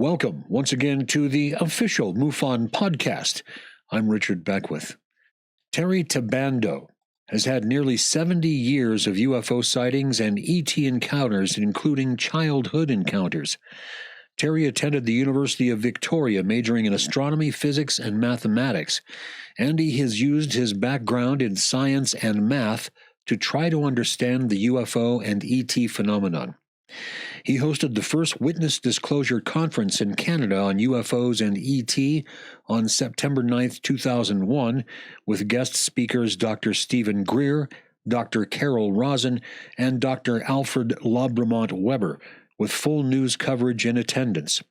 Welcome once again to the official MUFON podcast. I'm Richard Beckwith. Terry Tibando has had nearly 70 years of UFO sightings and ET encounters, including childhood encounters. Terry attended the University of Victoria, majoring in astronomy, physics, and mathematics, and he has used his background in science and math to try to understand the UFO and ET phenomenon. He hosted the first Witness Disclosure Conference in Canada on UFOs and ET on September 9, 2001, with guest speakers Dr. Stephen Greer, Dr. Carol Rosen, and Dr. Alfred Labremont Weber, with full news coverage in attendance.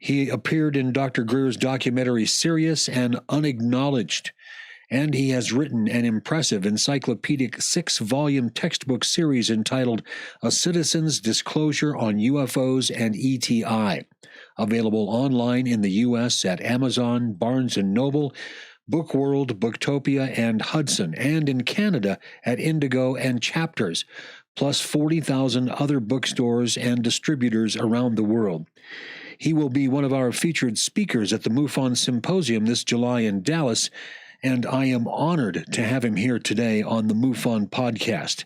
He appeared in Dr. Greer's documentary Sirius and Unacknowledged, and he has written an impressive encyclopedic 6-volume textbook series entitled A Citizen's Disclosure on UFOs and ETI, available online in the U.S. at Amazon, Barnes & Noble, Bookworld, Booktopia, and Hudson, and in Canada at Indigo and Chapters, plus 40,000 other bookstores and distributors around the world. He will be one of our featured speakers at the MUFON Symposium this July in Dallas, and I am honored to have him here today on the MUFON podcast.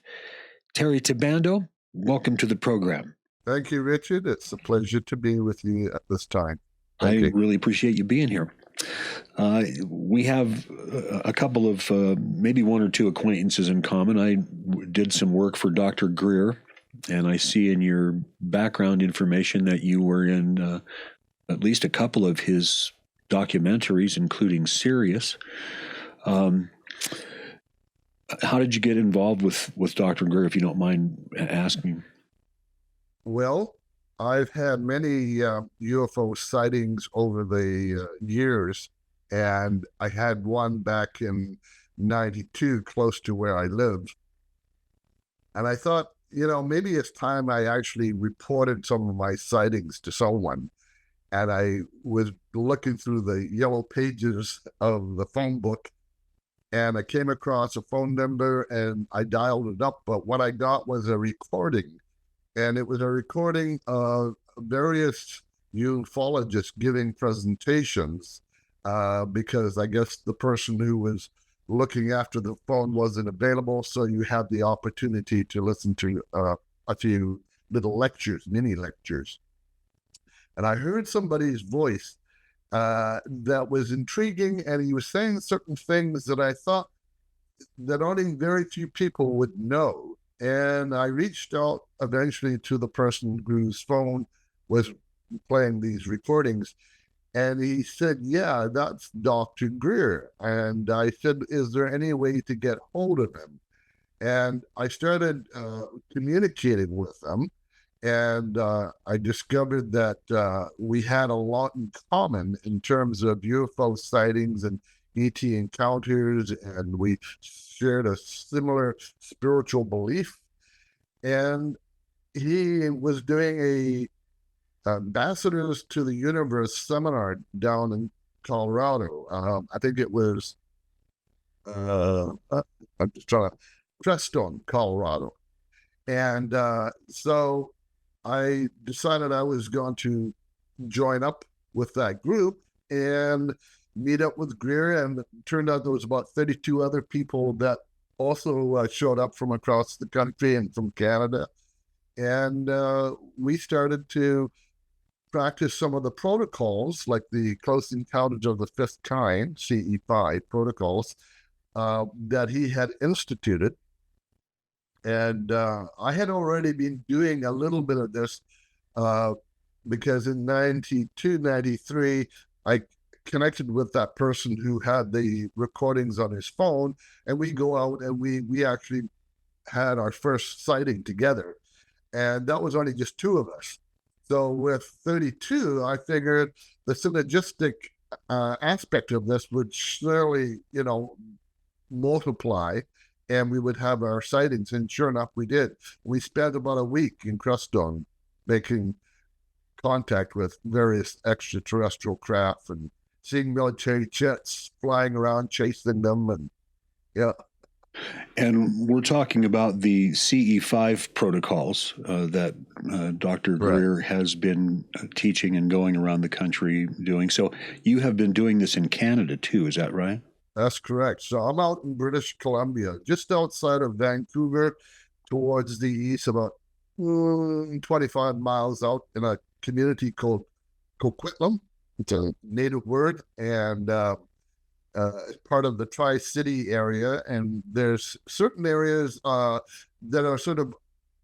Terry Tibando, welcome to the program. Thank you, Richard. It's a pleasure to be with you at this time. Thank you. Really appreciate you being here. We have a couple of, maybe one or two acquaintances in common. I did some work for Dr. Greer, and I see in your background information that you were in at least a couple of his documentaries, including Sirius. How did you get involved with Dr. Greer, if you don't mind asking? Well, I've had many UFO sightings over the years, and I had one back in 92 close to where I lived. And I thought, maybe it's time I actually reported some of my sightings to someone. And I was looking through the yellow pages of the phone book, and I came across a phone number, and I dialed it up. But what I got was a recording, and it was a recording of various ufologists giving presentations, because I guess the person who was looking after the phone wasn't available, so you had the opportunity to listen to a few little lectures, mini lectures. And I heard somebody's voice that was intriguing, and he was saying certain things that I thought that only very few people would know. And I reached out eventually to the person whose phone was playing these recordings, and he said, "Yeah, that's Dr. Greer." And I said, "Is there any way to get hold of him?" And I started communicating with him. And I discovered that we had a lot in common in terms of UFO sightings and ET encounters, and we shared a similar spiritual belief. And he was doing a Ambassadors to the Universe seminar down in Colorado. I think it was, I'm just trying to, Crestone, Colorado. And so I decided I was going to join up with that group and meet up with Greer, and it turned out there was about 32 other people that also showed up from across the country and from Canada. And we started to practice some of the protocols, like the Close Encounters of the Fifth Kind, CE5 protocols, that he had instituted. And I had already been doing a little bit of this because in 92, 93, I connected with that person who had the recordings on his phone, and we go out and we actually had our first sighting together. And that was only just two of us. So with 32, I figured the synergistic aspect of this would surely, multiply, and we would have our sightings. And sure enough, we did. We spent about a week in Crestone making contact with various extraterrestrial craft and seeing military jets flying around, chasing them. And yeah. And we're talking about the CE5 protocols that Dr. Correct. Greer has been teaching and going around the country doing. So you have been doing this in Canada too, is that right? That's correct. So I'm out in British Columbia, just outside of Vancouver, towards the east, about 25 miles out in a community called Coquitlam. It's a native word, and part of the Tri-City area. And there's certain areas that are sort of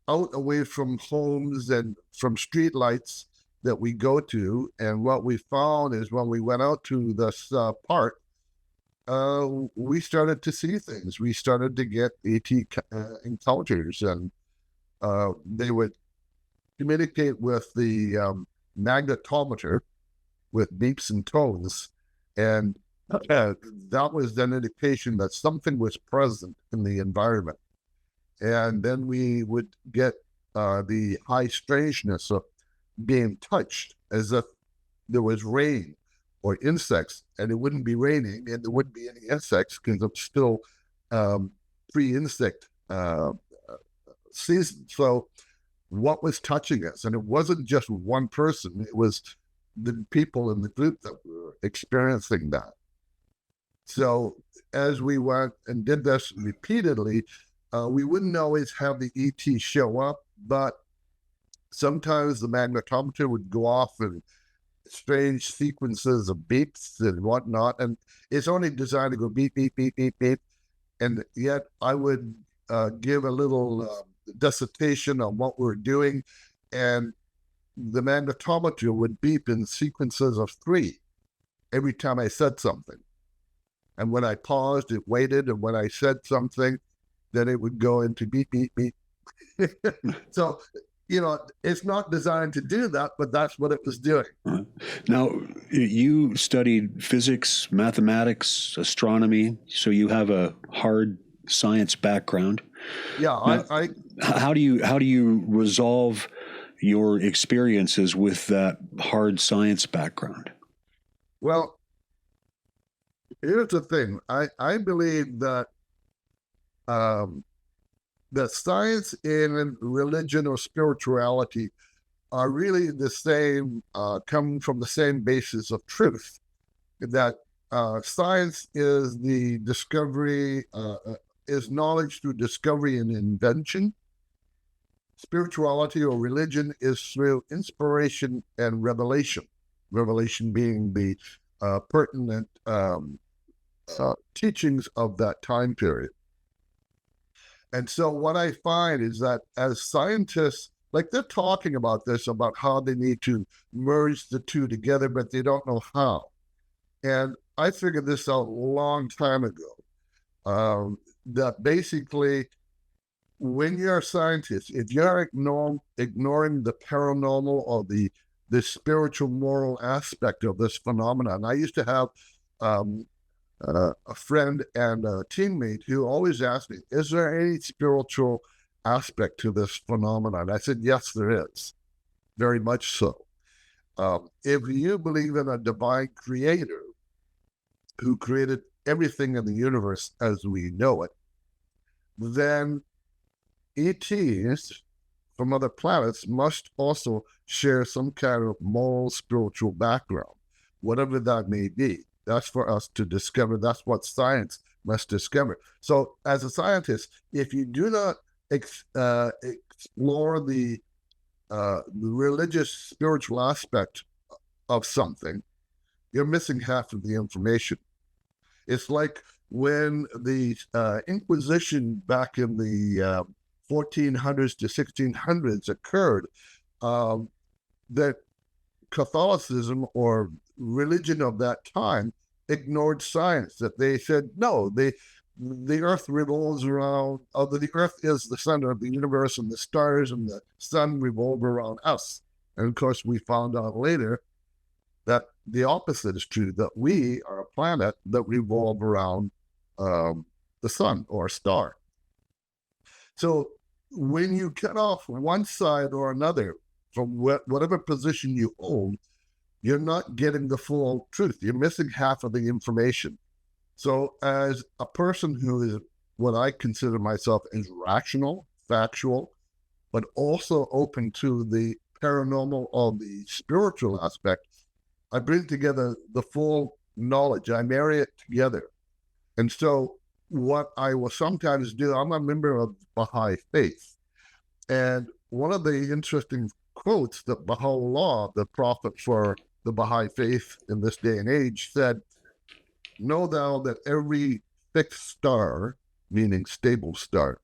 out away from homes and from street lights that we go to. And what we found is when we went out to this park, we started to see things. We started to get AT encounters, and they would communicate with the magnetometer with beeps and tones, and that was an indication that something was present in the environment. And then we would get the high strangeness of being touched, as if there was rain or insects, and it wouldn't be raining and there wouldn't be any insects because it's still pre-insect season. So what was touching us? And it wasn't just one person, it was the people in the group that were experiencing that. So as we went and did this repeatedly, we wouldn't always have the ET show up, but sometimes the magnetometer would go off and strange sequences of beeps and whatnot, and it's only designed to go beep, beep, beep, beep, beep. And yet I would give a little dissertation on what we're doing, and the magnetometer would beep in sequences of 3 every time I said something. And when I paused, it waited, and when I said something, then it would go into beep, beep, beep. So, it's not designed to do that, but that's what it was doing. Now, you studied physics, mathematics, astronomy, so you have a hard science background. Yeah, now, how do you resolve your experiences with that hard science background? Well, here's the thing. I believe that that science and religion or spirituality are really the same, come from the same basis of truth. That science is the discovery, is knowledge through discovery and invention. Spirituality or religion is through inspiration and revelation. Revelation being the pertinent teachings of that time period. And so what I find is that as scientists, like they're talking about this, about how they need to merge the two together, but they don't know how. And I figured this out a long time ago, that basically when you're a scientist, if you're ignoring the paranormal or the spiritual moral aspect of this phenomenon. I used to have a friend and a teammate who always asked me, is there any spiritual aspect to this phenomenon? I said, yes, there is. Very much so. If you believe in a divine creator who created everything in the universe as we know it, then ETs from other planets must also share some kind of moral, spiritual background, whatever that may be. That's for us to discover. That's what science must discover. So as a scientist, if you do not explore the religious, spiritual aspect of something, you're missing half of the information. It's like when the Inquisition back in the 1400s to 1600s occurred, that Catholicism or religion of that time ignored science, that they said, no, the earth revolves around, although the earth is the center of the universe and the stars and the sun revolve around us. And of course, we found out later that the opposite is true, that we are a planet that revolve around the sun or a star. So when you cut off one side or another from whatever position you hold, you're not getting the full truth. You're missing half of the information. So as a person who is what I consider myself as rational, factual, but also open to the paranormal or the spiritual aspect. I bring together the full knowledge. I marry it together. And so what I will sometimes do, I'm a member of Baha'i faith. And one of the interesting quotes that Baha'u'llah, the prophet for the Baha'i faith in this day and age, said, "Know thou that every fixed star, meaning stable star,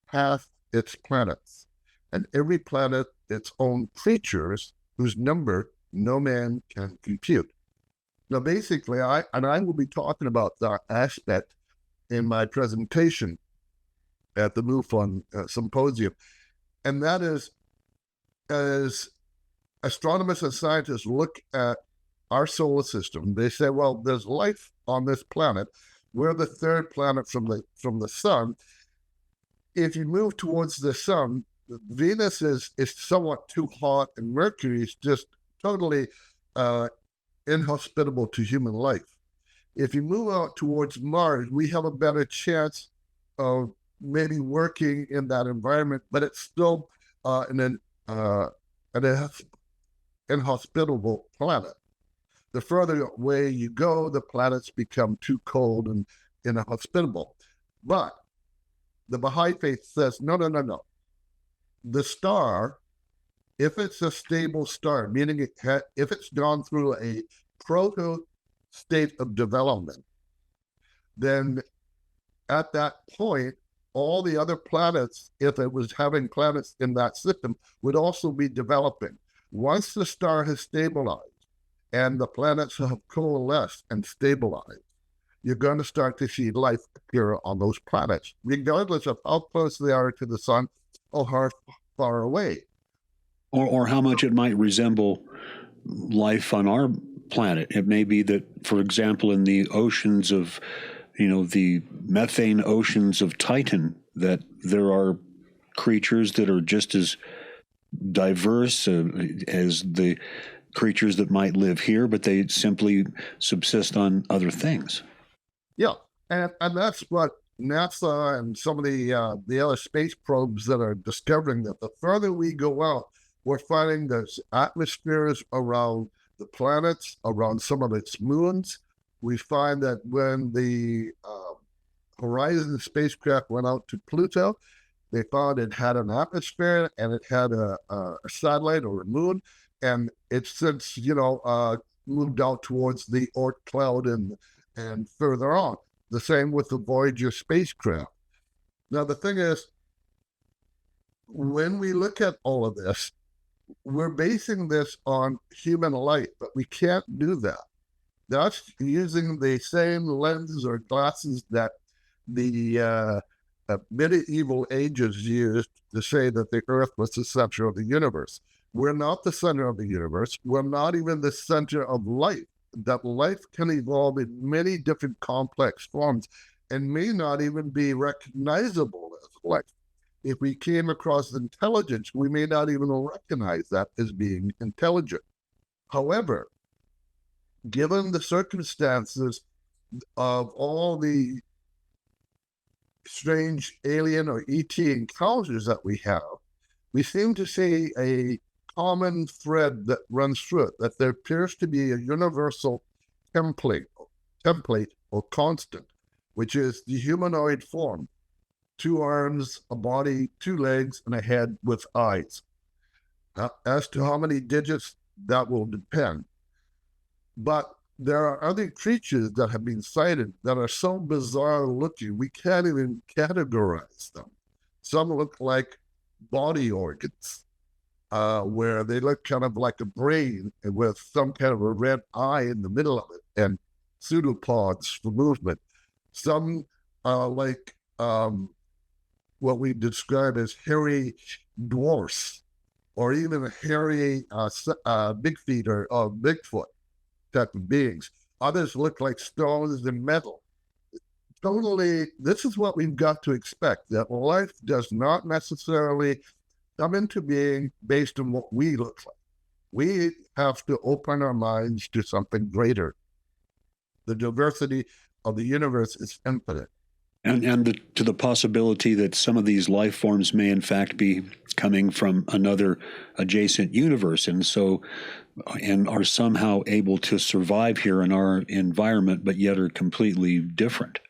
hath its planets, and every planet its own creatures, whose number no man can compute." Now, basically, I will be talking about that aspect in my presentation at the MUFON symposium, and that is, as astronomers and scientists look at our solar system, they say, well, there's life on this planet. We're the third planet from the sun. If you move towards the sun, Venus is somewhat too hot, and Mercury is just totally inhospitable to human life. If you move out towards Mars, we have a better chance of maybe working in that environment, but it's still an inhospitable planet. The further away you go, the planets become too cold and inhospitable. But the Baha'i faith says, no. The star, if it's a stable star, meaning if it's gone through a proto state of development, then at that point, all the other planets, if it was having planets in that system, would also be developing. Once the star has stabilized and the planets have coalesced and stabilized, you're going to start to see life appear on those planets, regardless of how close they are to the sun or how far away. Or how much it might resemble life on our planet. It may be that, for example, in the oceans of, the methane oceans of Titan, that there are creatures that are just as diverse as the creatures that might live here, but they simply subsist on other things. Yeah, and that's what NASA and some of the other space probes that are discovering, that the further we go out, we're finding there's atmospheres around the planets, around some of its moons. We find that when the Horizon spacecraft went out to Pluto, they found it had an atmosphere and it had a satellite or a moon, and it's since moved out towards the Oort cloud and further on. The same with the Voyager spacecraft. Now the thing is, when we look at all of this, we're basing this on human light, but we can't do that. That's using the same lenses or glasses that the medieval ages used to say that the Earth was the center of the universe. We're not the center of the universe. We're not even the center of life. That life can evolve in many different complex forms and may not even be recognizable as life. If we came across intelligence, we may not even recognize that as being intelligent. However, given the circumstances of all the strange alien or ET encounters that we have, we seem to see a common thread that runs through it, that there appears to be a universal template or constant, which is the humanoid form: 2 arms, a body, 2 legs, and a head with eyes. As to how many digits, that will depend. But there are other creatures that have been sighted that are so bizarre looking, we can't even categorize them. Some look like body organs, where they look kind of like a brain with some kind of a red eye in the middle of it and pseudopods for movement. Some are like what we describe as hairy dwarfs, or even hairy big feet or Bigfoot type of beings. Others look like stones and metal. Totally, this is what we've got to expect, that life does not necessarily come into being based on what we look like. We have to open our minds to something greater. The diversity of the universe is infinite. And to the possibility that some of these life forms may in fact be coming from another adjacent universe, and are somehow able to survive here in our environment, but yet are completely different.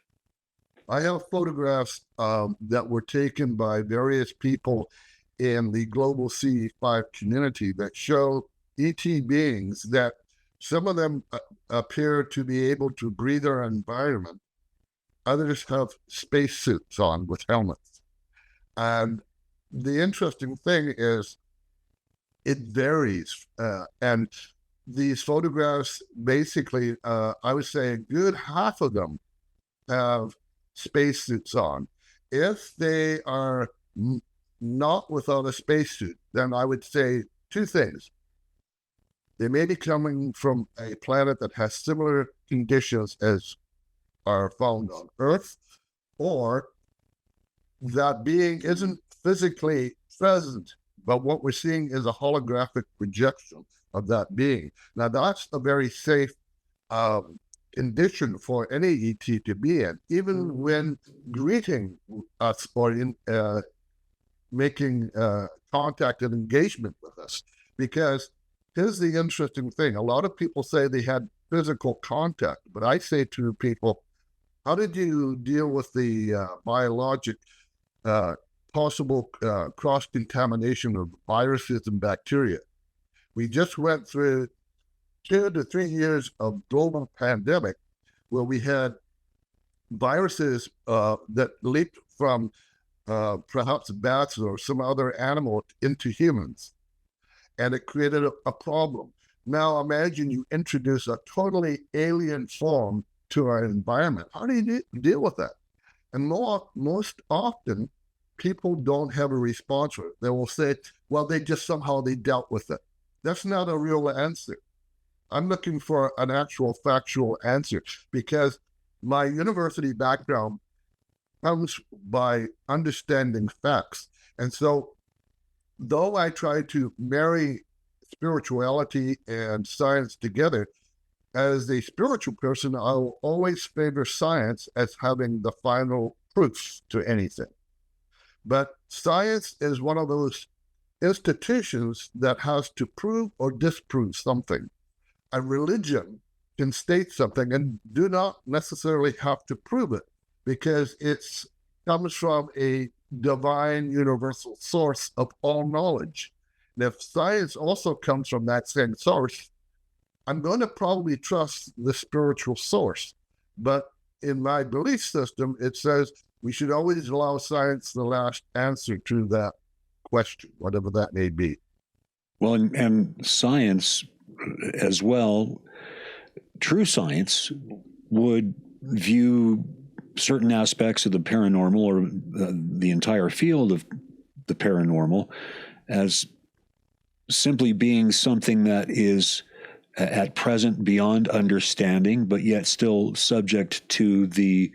I have photographs that were taken by various people in the global CE5 community that show ET beings that some of them appear to be able to breathe our environment. Others have spacesuits on with helmets. And the interesting thing is it varies. And these photographs, basically, I would say a good half of them have spacesuits on. If they are not without a spacesuit, then I would say two things. They may be coming from a planet that has similar conditions as are found on Earth, or that being isn't physically present, but what we're seeing is a holographic projection of that being. Now, that's a very safe condition for any ET to be in, even when greeting us or making contact and engagement with us. Because here's the interesting thing. A lot of people say they had physical contact, but I say to people, how did you deal with the biologic possible cross-contamination of viruses and bacteria? We just went through 2 to 3 years of global pandemic where we had viruses that leaped from perhaps bats or some other animal into humans. And it created a problem. Now imagine you introduce a totally alien form to our environment. How do you deal with that? And most often, people don't have a response to it. They will say, well, they dealt with it. That's not a real answer. I'm looking for an actual factual answer because my university background comes by understanding facts. And so, though I try to marry spirituality and science together, as a spiritual person, I'll always favor science as having the final proofs to anything. But science is one of those institutions that has to prove or disprove something. A religion can state something and do not necessarily have to prove it because it comes from a divine universal source of all knowledge. And if science also comes from that same source, I'm going to probably trust the spiritual source. But in my belief system, it says we should always allow science the last answer to that question, whatever that may be. Well, and science as well, true science would view certain aspects of the paranormal or the entire field of the paranormal as simply being something that is at present beyond understanding, but yet still subject to the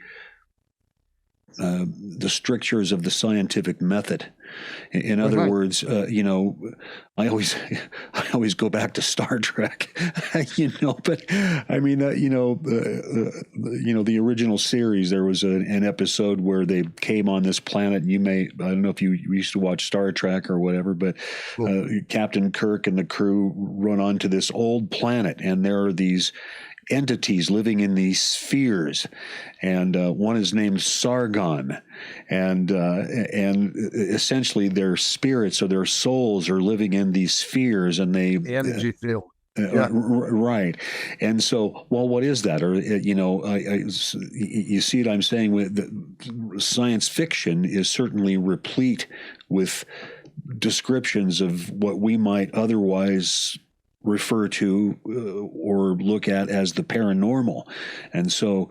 strictures of the scientific method. In other words, I always go back to Star Trek, but I mean, the original series, there was an episode where they came on this planet, and I don't know if you used to watch Star Trek or whatever, but Captain Kirk and the crew run onto this old planet, and there are these entities living in these spheres, and one is named Sargon, and essentially their spirits or their souls are living in these spheres, and they energy field. Right. And so, well, what is that? Or, you see what I'm saying? With science fiction is certainly replete with descriptions of what we might otherwise refer to or look at as the paranormal. And so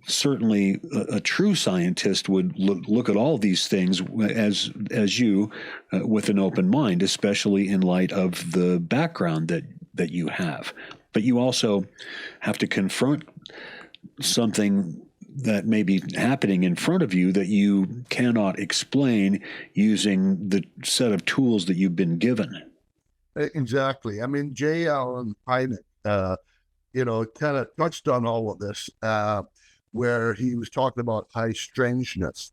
certainly a true scientist would look at all these things as you with an open mind, especially in light of the background that you have. But you also have to confront something that may be happening in front of you that you cannot explain using the set of tools that you've been given. Exactly. I mean, J. Allen Hynek, kind of touched on all of this. where he was talking about high strangeness,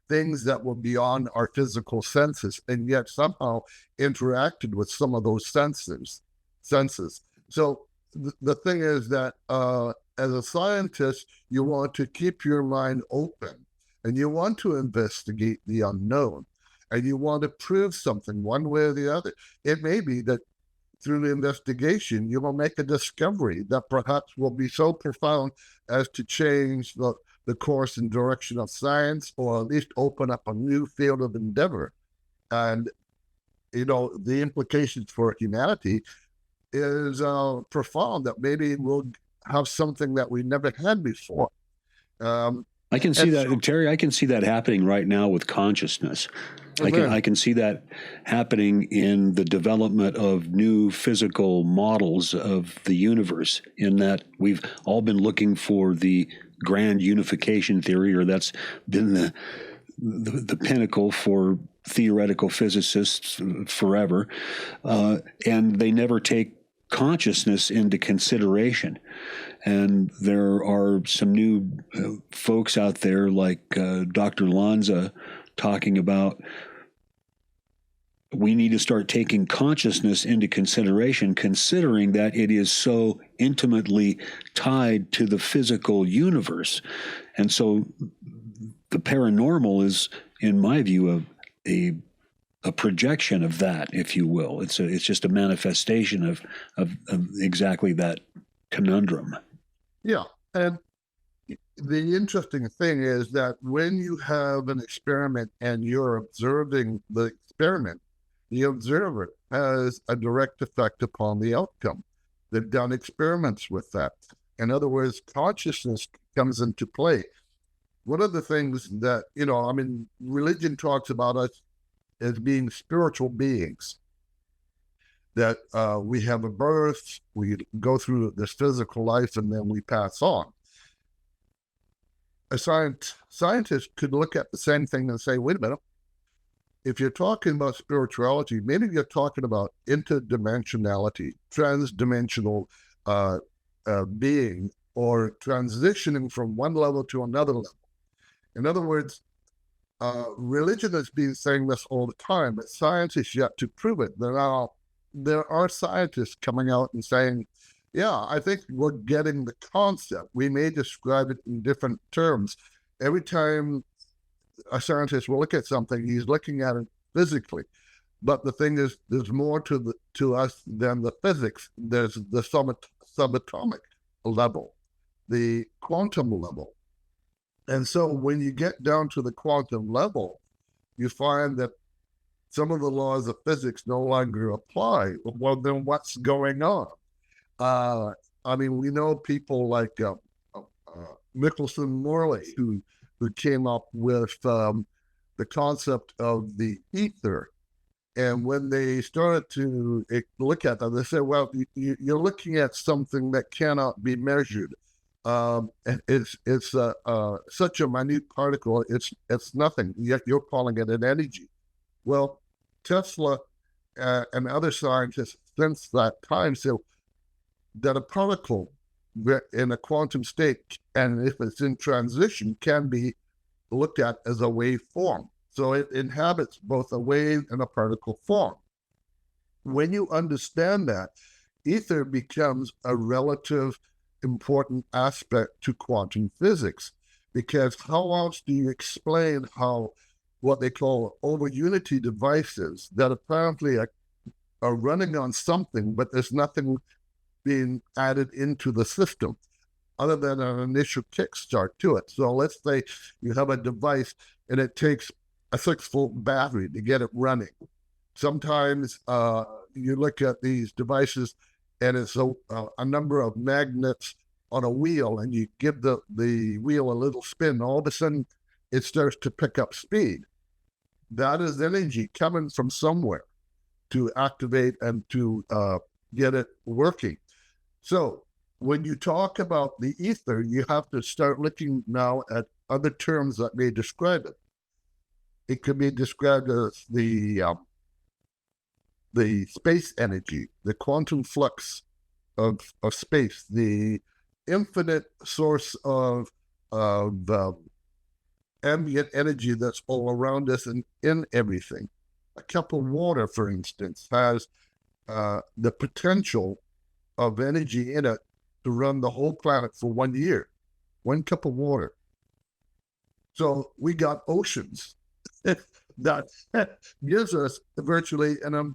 things that were beyond our physical senses, and yet somehow interacted with some of those senses. So the thing is that as a scientist, you want to keep your mind open, and you want to investigate the unknown, and you want to prove something one way or the other. It may be that through the investigation, you will make a discovery that perhaps will be so profound as to change the course and direction of science, or at least open up a new field of endeavor. And, the implications for humanity is profound, that maybe we'll have something that we never had before. I can see that, Terry. I can see that happening right now with consciousness. I can see that happening in the development of new physical models of the universe, in that we've all been looking for the grand unification theory, or that's been the pinnacle for theoretical physicists forever, and they never take consciousness into consideration. And there are some new folks out there like Dr. Lanza talking about we need to start taking consciousness into consideration, considering that it is so intimately tied to the physical universe. And so the paranormal is, in my view, a projection of that, if you will. It's just a manifestation of exactly that conundrum. Yeah. And the interesting thing is that when you have an experiment and you're observing the experiment, the observer has a direct effect upon the outcome. They've done experiments with that. In other words, consciousness comes into play. One of the things that, religion talks about us as being spiritual beings, that we have a birth, we go through this physical life, and then we pass on. A scientist could look at the same thing and say, wait a minute, if you're talking about spirituality, maybe you're talking about interdimensionality, transdimensional being, or transitioning from one level to another level. In other words, religion has been saying this all the time, but science is yet to prove it. There are scientists coming out and saying, yeah, I think we're getting the concept. We may describe it in different terms. Every time a scientist will look at something, he's looking at it physically. But the thing is, there's more to us than the physics. There's the subatomic level, the quantum level. And so when you get down to the quantum level, you find that some of the laws of physics no longer apply. Well, then what's going on? We know people like Michelson Morley, who came up with the concept of the ether. And when they started to look at that, they said, well, you're looking at something that cannot be measured. It's such a minute particle, it's nothing, yet you're calling it an energy. Well, Tesla and other scientists since that time said that a particle in a quantum state, and if it's in transition, can be looked at as a wave form. So it inhabits both a wave and a particle form. When you understand that, ether becomes a relative important aspect to quantum physics, because how else do you explain how what they call over unity devices that apparently are running on something, but there's nothing being added into the system other than an initial kickstart to it. So let's say you have a device and it takes a 6-volt battery to get it running. Sometimes you look at these devices and it's a number of magnets on a wheel, and you give the wheel a little spin. All of a sudden, it starts to pick up speed. That is energy coming from somewhere to activate and to get it working. So when you talk about the ether, you have to start looking now at other terms that may describe it. It could be described as the space energy, the quantum flux of space, the infinite source of of ambient energy that's all around us and in everything. A cup of water, for instance, has the potential of energy in it to run the whole planet for 1 year. 1 cup of water. So we got oceans that gives us virtually an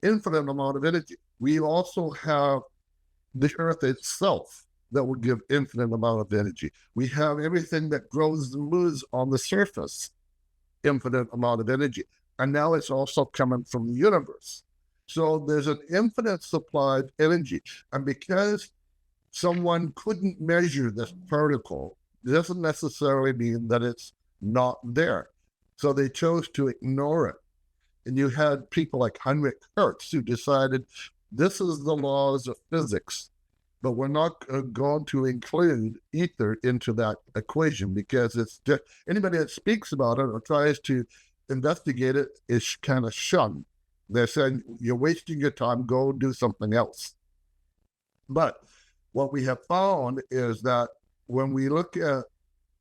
infinite amount of energy. We also have the earth itself that will give infinite amount of energy. We have everything that grows and moves on the surface, infinite amount of energy. And now it's also coming from the universe. So there's an infinite supply of energy. And because someone couldn't measure this particle, it doesn't necessarily mean that it's not there. So they chose to ignore it. And you had people like Heinrich Hertz who decided this is the laws of physics, but we're not going to include ether into that equation because it's anybody that speaks about it or tries to investigate it is kind of shunned. They're saying, you're wasting your time, go do something else. But what we have found is that when we look at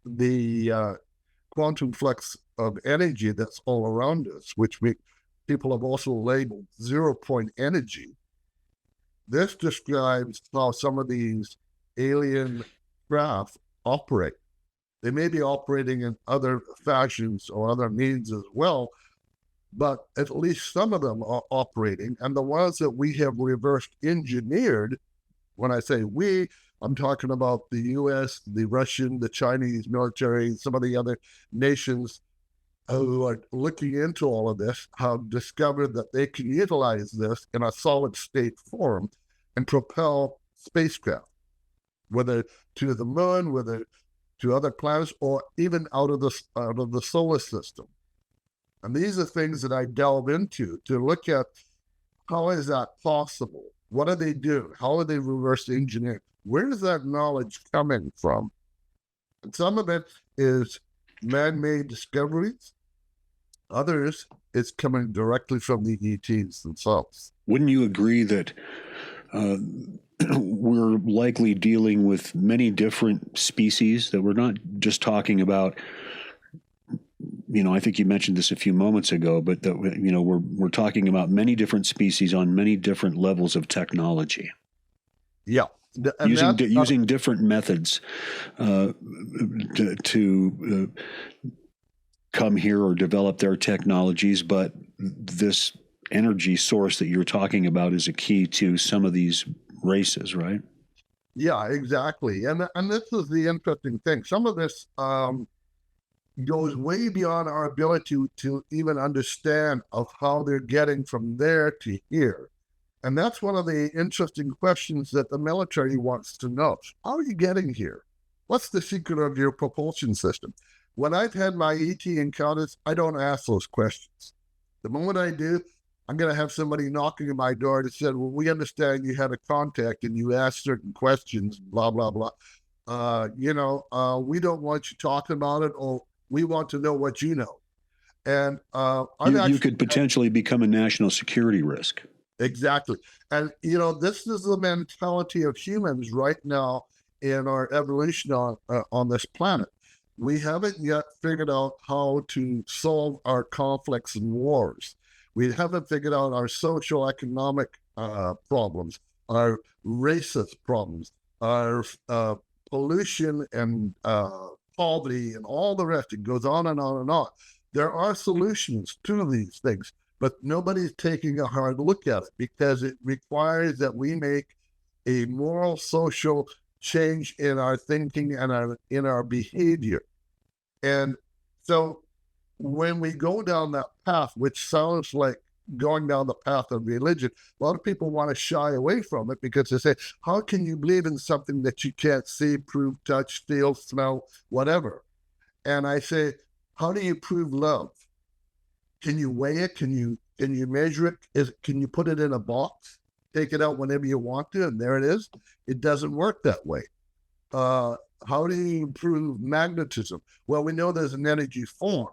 the quantum flux of energy that's all around us, which people have also labeled 0-point energy, this describes how some of these alien craft operate. They may be operating in other fashions or other means as well, but at least some of them are operating. And the ones that we have reverse engineered, when I say we, I'm talking about the US, the Russian, the Chinese military, some of the other nations who are looking into all of this have discovered that they can utilize this in a solid state form and propel spacecraft, whether to the moon, whether to other planets, or even out of the solar system. And these are things that I delve into to look at how is that possible? What do they do? How are they reverse engineered? Where is that knowledge coming from? And some of it is man-made discoveries. Others, it's coming directly from the ETs themselves. Wouldn't you agree that we're likely dealing with many different species, that we're not just talking about, I think you mentioned this a few moments ago, but that, we're talking about many different species on many different levels of technology. Yeah. Using different methods to come here or develop their technologies, but this energy source that you're talking about is a key to some of these races, right? Yeah, exactly. And this is the interesting thing. Some of this goes way beyond our ability to even understand of how they're getting from there to here. And that's one of the interesting questions that the military wants to know. How are you getting here? What's the secret of your propulsion system? When I've had my ET encounters, I don't ask those questions. The moment I do, I'm going to have somebody knocking at my door that said, well, we understand you had a contact and you asked certain questions, blah, blah, blah. We don't want you talking about it, or we want to know what you know. And you could potentially become a national security risk. Exactly. And, this is the mentality of humans right now in our evolution on this planet. We haven't yet figured out how to solve our conflicts and wars. We haven't figured out our social economic problems, our racist problems, our pollution and poverty and all the rest. It goes on and on and on. There are solutions to these things, but nobody's taking a hard look at it because it requires that we make a moral, social change in our thinking and in our behavior. And so when we go down that path, which sounds like going down the path of religion, a lot of people want to shy away from it because they say, how can you believe in something that you can't see, prove, touch, feel, smell, whatever? And I say, how do you prove love? Can you weigh it? Can you measure it? Can you put it in a box, take it out whenever you want to, and there it is? It doesn't work that way. How do you prove magnetism? Well, we know there's an energy form,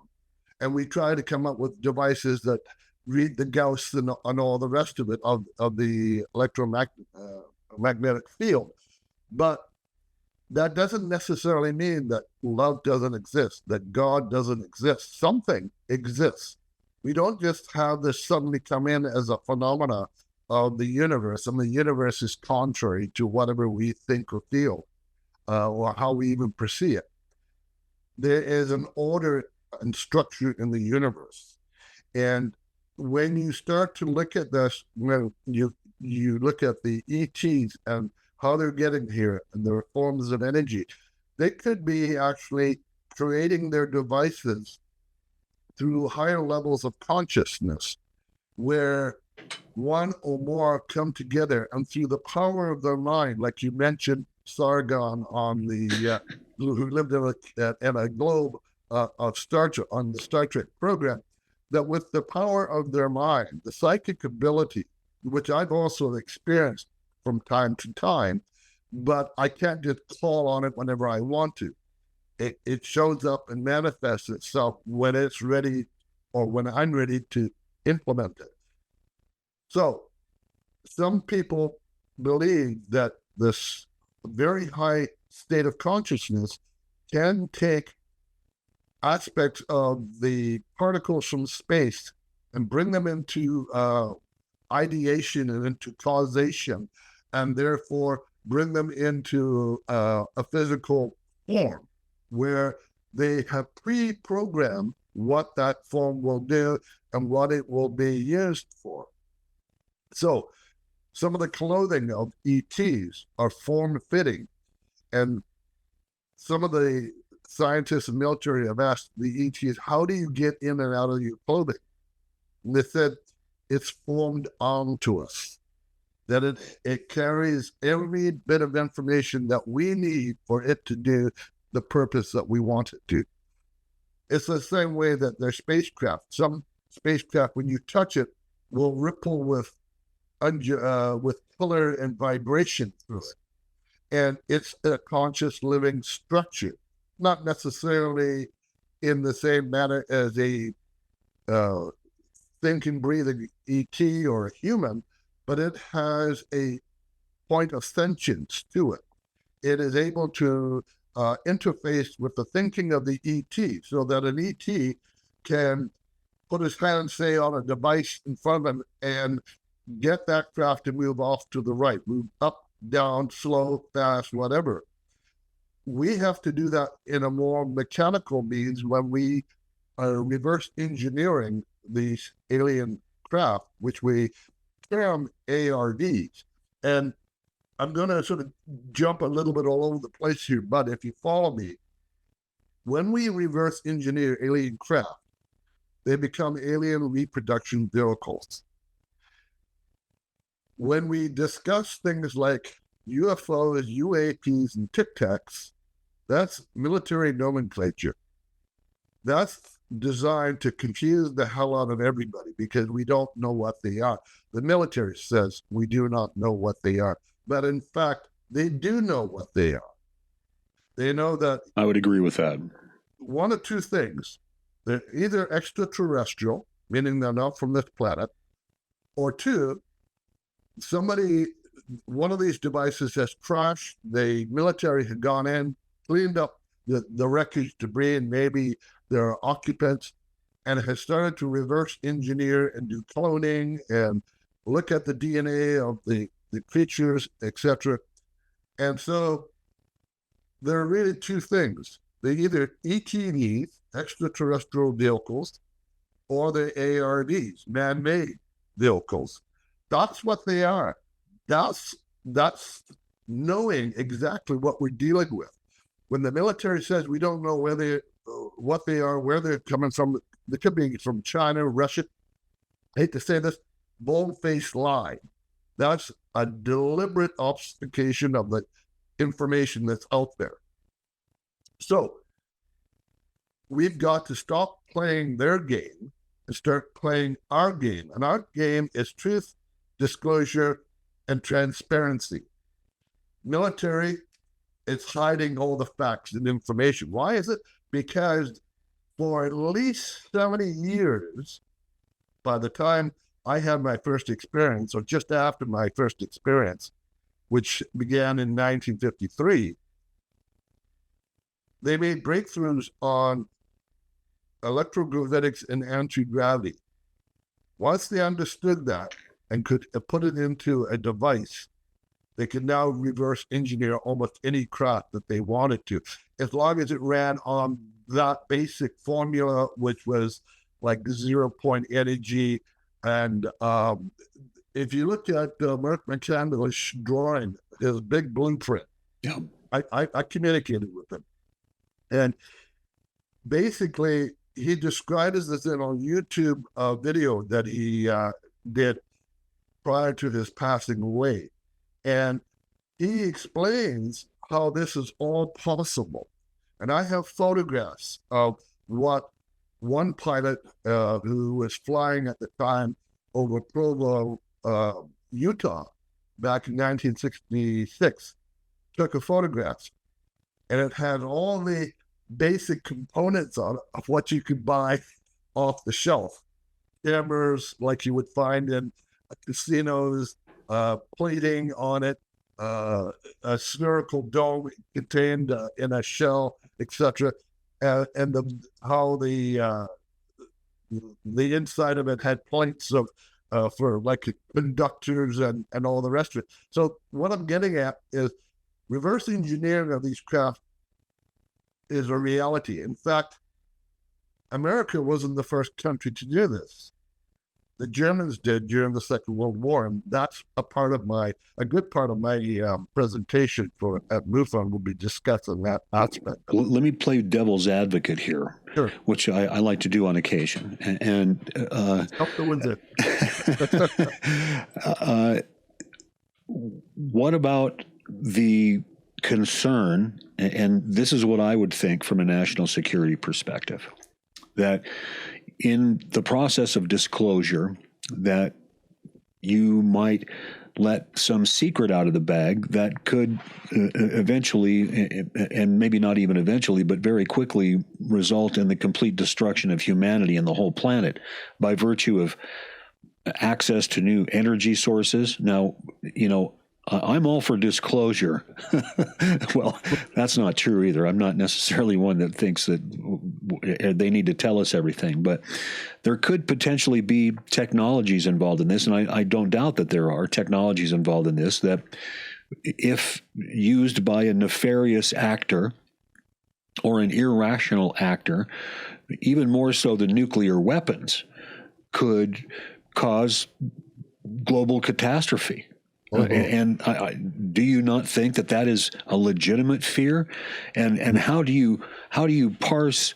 and we try to come up with devices that read the Gauss and all the rest of it, of the electromagnetic field. But that doesn't necessarily mean that love doesn't exist, that God doesn't exist. Something exists. We don't just have this suddenly come in as a phenomena of the universe, and the universe is contrary to whatever we think or feel, or how we even perceive it. There is an order and structure in the universe. And when you start to look at this, when you look at the ETs and how they're getting here and their forms of energy, they could be actually creating their devices through higher levels of consciousness, where one or more come together and through the power of their mind, like you mentioned, Sargon on the who lived in a globe of Star Trek, on the Star Trek program, that with the power of their mind, the psychic ability, which I've also experienced from time to time, but I can't just call on it whenever I want to. It shows up and manifests itself when it's ready, or when I'm ready to implement it. So some people believe that this very high state of consciousness can take aspects of the particles from space and bring them into ideation and into causation, and therefore bring them into a physical form where they have pre-programmed what that form will do and what it will be used for. So some of the clothing of ETs are form-fitting, and some of the scientists and military have asked the ETs, how do you get in and out of your clothing? And they said, it's formed onto us, that it carries every bit of information that we need for it to do the purpose that we want it to. It's the same way that their spacecraft. Some spacecraft, when you touch it, will ripple with color and vibration through it. And it's a conscious living structure, not necessarily in the same manner as a thinking, breathing ET or a human, but it has a point of sentience to it. It is able to interface with the thinking of the ET, so that an ET can put his hand, say, on a device in front of him and get that craft to move off to the right, move up, down, slow, fast, whatever. We have to do that in a more mechanical means when we are reverse engineering these alien craft, which we term ARDs. And I'm going to sort of jump a little bit all over the place here, but if you follow me, when we reverse engineer alien craft, they become alien reproduction vehicles. When we discuss things like UFOs, UAPs, and Tic Tacs, that's military nomenclature. That's designed to confuse the hell out of everybody because we don't know what they are. The military says we do not know what they are, but in fact, they do know what they are. They know that. I would agree with that. One of two things. They're either extraterrestrial, meaning they're not from this planet, or two, one of these devices has crashed. The military had gone in, cleaned up the wreckage, debris, and maybe their occupants, and has started to reverse engineer and do cloning and look at the DNA of the creatures, etc. And so there are really two things. They either ETVs, extraterrestrial vehicles, or the ARVs, man-made vehicles. That's what they are. That's knowing exactly what we're dealing with. When the military says we don't know what they are, where they're coming from, they could be from China, Russia. I hate to say this, bold-faced lie. That's a deliberate obfuscation of the information that's out there. So we've got to stop playing their game and start playing our game. And our game is truth, disclosure, and transparency. Military is hiding all the facts and information. Why is it? Because for at least 70 years, by the time I had my first experience, or just after my first experience, which began in 1953, they made breakthroughs on electrogravitics and anti-gravity. Once they understood that and could put it into a device, they could now reverse engineer almost any craft that they wanted to, as long as it ran on that basic formula, which was like 0 point energy. And if you look at Mark McCandless's drawing, his big blueprint, Yeah. I communicated with him. And basically, he described this in a YouTube video that he did prior to his passing away. And he explains how this is all possible. And I have photographs of what one pilot who was flying at the time over Provo, Utah, back in 1966, took a photograph. And it had all the basic components on it of what you could buy off the shelf. Cameras like you would find in casinos, plating on it, a spherical dome contained in a shell, etc. And how the inside of it had plates of for like conductors and all the rest of it. So what I'm getting at is reverse engineering of these craft is a reality. In fact, America wasn't the first country to do this. The Germans did during the Second World War, and that's a good part of my presentation at MUFON will be discussing that aspect. Let me play devil's advocate here, Sure. Which I like to do on occasion. Help the winds what about the concern, and this is what I would think from a national security perspective, that in the process of disclosure, that you might let some secret out of the bag that could eventually, and maybe not even eventually, but very quickly result in the complete destruction of humanity and the whole planet by virtue of access to new energy sources. Now, I'm all for disclosure. Well, that's not true either. I'm not necessarily one that thinks that they need to tell us everything, but there could potentially be technologies involved in this, and I don't doubt that there are technologies involved in this that, if used by a nefarious actor or an irrational actor, even more so than nuclear weapons, could cause global catastrophe. And do you not think that is a legitimate fear? And how do you parse,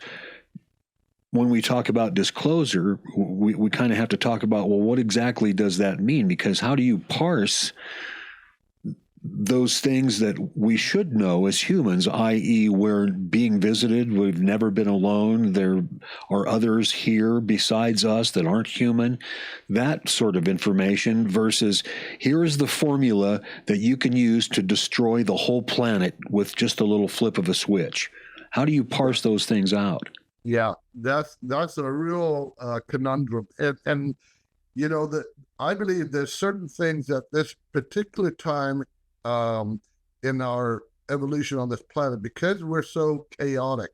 when we talk about disclosure, we kind of have to talk about, well, what exactly does that mean? Because how do you parse those things that we should know as humans, i.e. we're being visited, we've never been alone, there are others here besides us that aren't human, that sort of information, versus here is the formula that you can use to destroy the whole planet with just a little flip of a switch. How do you parse those things out? Yeah, that's a real conundrum. And I believe there's certain things at this particular time in our evolution on this planet, because we're so chaotic,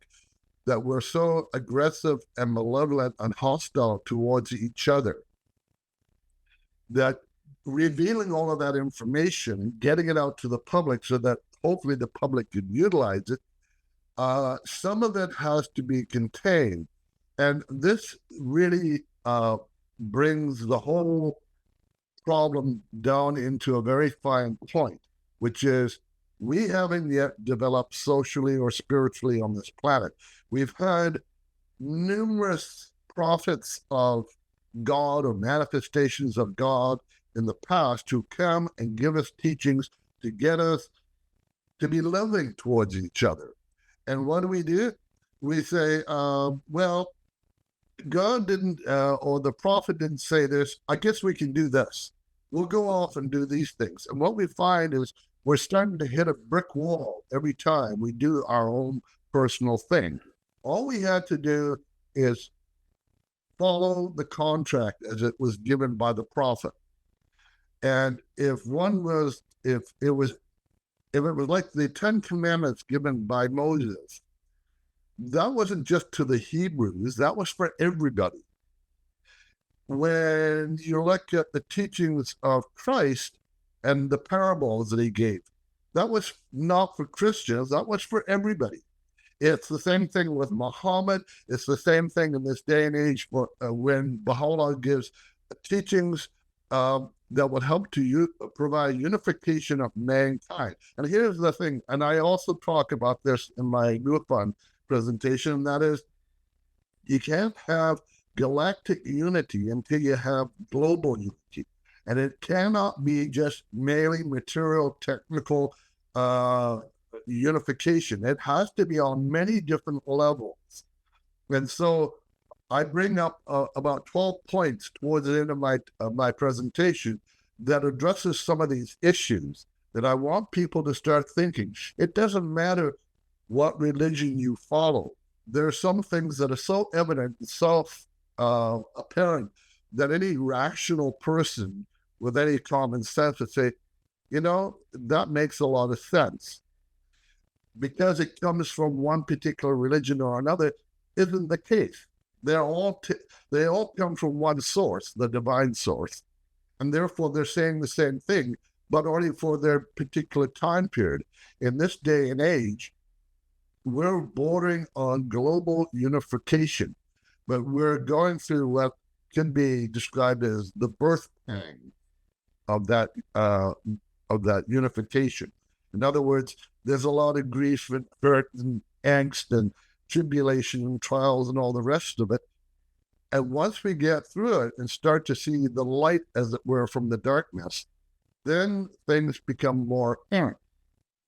that we're so aggressive and malevolent and hostile towards each other, that revealing all of that information, getting it out to the public so that hopefully the public can utilize it, some of it has to be contained. And this really brings the whole problem down into a very fine point, which is we haven't yet developed socially or spiritually on this planet. We've had numerous prophets of God or manifestations of God in the past who come and give us teachings to get us to be loving towards each other. And what do? We say, well, God didn't, or the prophet didn't say this, I guess we can do this. We'll go off and do these things. And what we find is we're starting to hit a brick wall every time we do our own personal thing. All we had to do is follow the contract as it was given by the prophet. And if it was like the 10 Commandments given by Moses, that wasn't just to the Hebrews, that was for everybody. When you look at the teachings of Christ and the parables that he gave, that was not for Christians, that was for everybody. It's the same thing with Muhammad. It's the same thing in this day and age when Baha'u'llah gives teachings that would help to provide unification of mankind. And here's the thing, and I also talk about this in my MUFON presentation, and that is, you can't have galactic unity until you have global unity. And it cannot be just merely material, technical unification. It has to be on many different levels. And so I bring up about 12 points towards the end of my presentation that addresses some of these issues that I want people to start thinking. It doesn't matter what religion you follow. There are some things that are so evident and self-apparent that any rational person with any common sense would say, that makes a lot of sense. Because it comes from one particular religion or another isn't the case. They all come from one source, the divine source, and therefore they're saying the same thing, but only for their particular time period. In this day and age, we're bordering on global unification, but we're going through what can be described as the birth pang of that unification. In other words, there's a lot of grief and hurt and angst and tribulation and trials and all the rest of it. And once we get through it and start to see the light, as it were, from the darkness, then things become more apparent.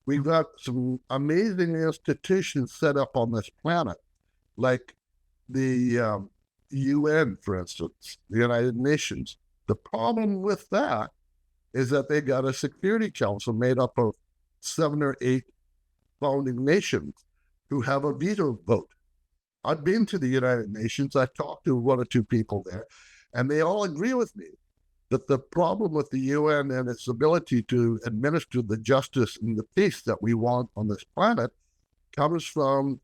We've got some amazing institutions set up on this planet, like the UN, for instance, the United Nations. The problem with that is that they got a Security Council made up of 7 or 8 founding nations who have a veto vote. I've been to the United Nations. I've talked to 1 or 2 people there, and they all agree with me that the problem with the UN and its ability to administer the justice and the peace that we want on this planet comes from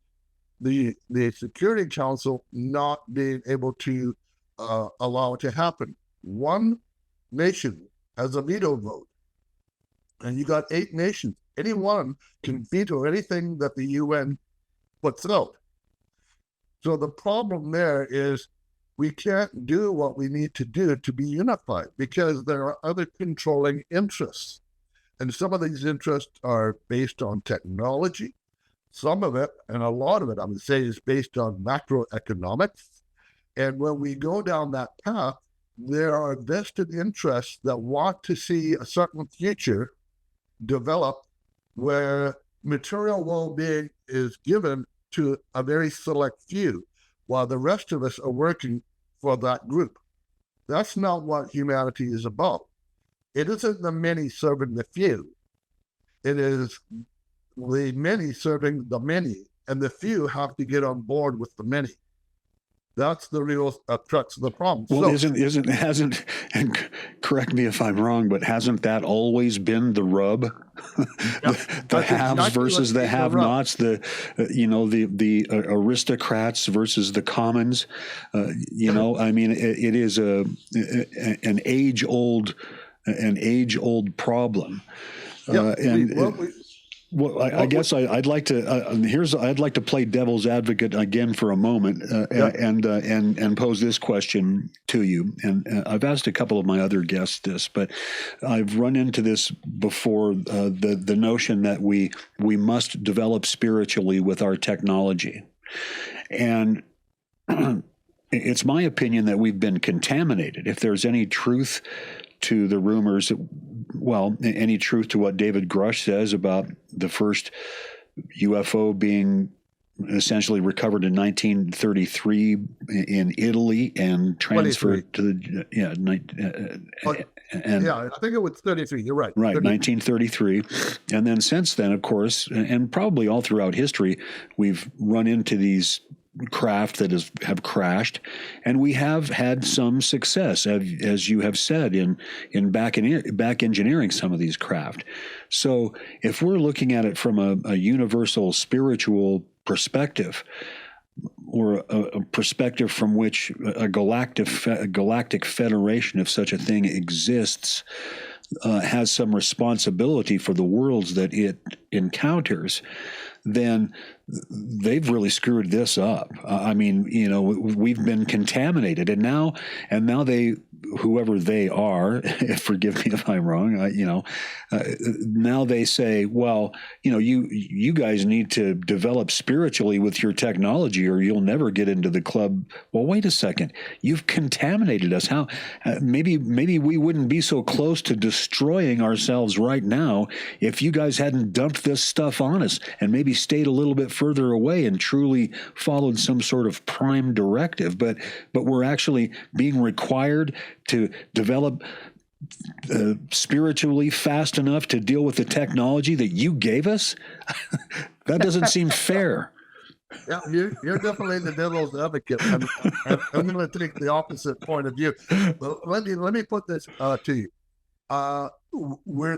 the Security Council not being able to allow it to happen. One nation has a veto vote, and you got 8 nations. Anyone can veto anything that the UN puts out. So the problem there is we can't do what we need to do to be unified because there are other controlling interests. And some of these interests are based on technology. Some of it, and a lot of it, I would say, is based on macroeconomics. And when we go down that path, there are vested interests that want to see a certain future develop where material well-being is given to a very select few, while the rest of us are working for that group. That's not what humanity is about. It isn't the many serving the few. It is the many serving the many, and the few have to get on board with the many. That's the real crux of the problem. Well, hasn't, and correct me if I'm wrong, but hasn't that always been the rub? the haves exactly versus the have-nots, the aristocrats versus the commons. I mean, it is an age-old problem. I guess I'd like to play devil's advocate again for a moment and pose this question to you. And I've asked a couple of my other guests this, but I've run into this before, the notion that we must develop spiritually with our technology. And it's my opinion that we've been contaminated. If there's any truth to the rumors, any truth to what David Grush says about the first UFO being essentially recovered in 1933 in Italy and transferred to the I think it was 33. You're right. Right, 1933, and then since then, of course, and probably all throughout history, we've run into these craft that have crashed, and we have had some success, as you have said, in back engineering some of these craft. So if we're looking at it from a universal spiritual perspective, or a perspective from which a galactic federation, if such a thing exists, has some responsibility for the worlds that it encounters, then they've really screwed this up. I mean, we've been contaminated, and now they, whoever they are, forgive me if I'm wrong, now they say, well, you guys need to develop spiritually with your technology, or you'll never get into the club. Well, wait a second, you've contaminated us. How? Maybe we wouldn't be so close to destroying ourselves right now if you guys hadn't dumped this stuff on us, and maybe stayed a little bit further away and truly followed some sort of prime directive. But we're actually being required to develop spiritually fast enough to deal with the technology that you gave us. That doesn't seem fair. Yeah, you're definitely the devil's advocate. I'm going to take the opposite point of view. But let me put this to you.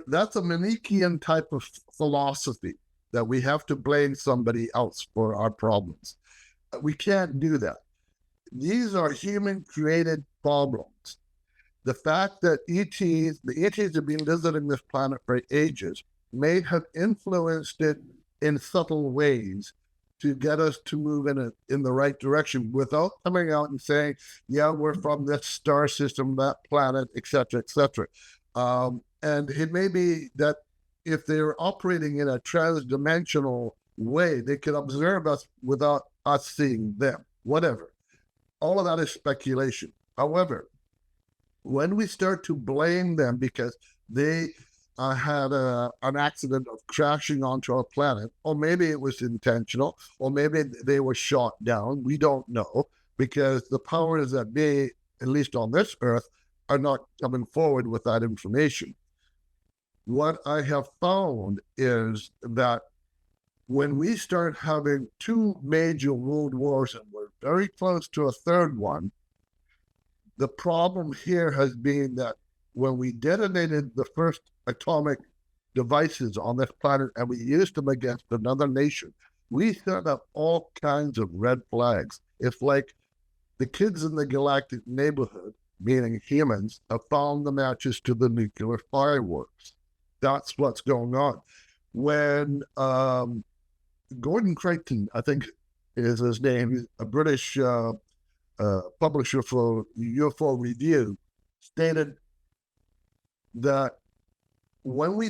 That's a Manichaean type of philosophy, that we have to blame somebody else for our problems. We can't do that. These are human-created problems. The fact that the ETs have been visiting this planet for ages may have influenced it in subtle ways to get us to move in the right direction, without coming out and saying, yeah, we're from this star system, that planet, et cetera, et cetera. And it may be that if they're operating in a transdimensional way, they can observe us without us seeing them, whatever. All of that is speculation. However, when we start to blame them because they had an accident of crashing onto our planet, or maybe it was intentional, or maybe they were shot down, we don't know, because the powers that be, at least on this earth, are not coming forward with that information. What I have found is that when we start having two major world wars, and we're very close to a third one, the problem here has been that when we detonated the first atomic devices on this planet and we used them against another nation, we set up all kinds of red flags. It's like the kids in the galactic neighborhood, meaning humans, have found the matches to the nuclear fireworks. That's what's going on. When Gordon Creighton, I think is his name, a British publisher for UFO Review, stated that when we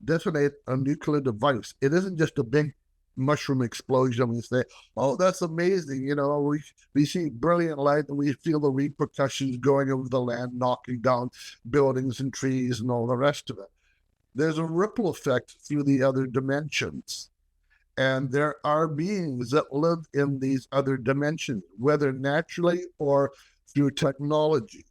detonate a nuclear device, it isn't just a big mushroom explosion. We say, oh, that's amazing. We see brilliant light and we feel the repercussions going over the land, knocking down buildings and trees and all the rest of it. There's a ripple effect through the other dimensions. And there are beings that live in these other dimensions, whether naturally or through technology.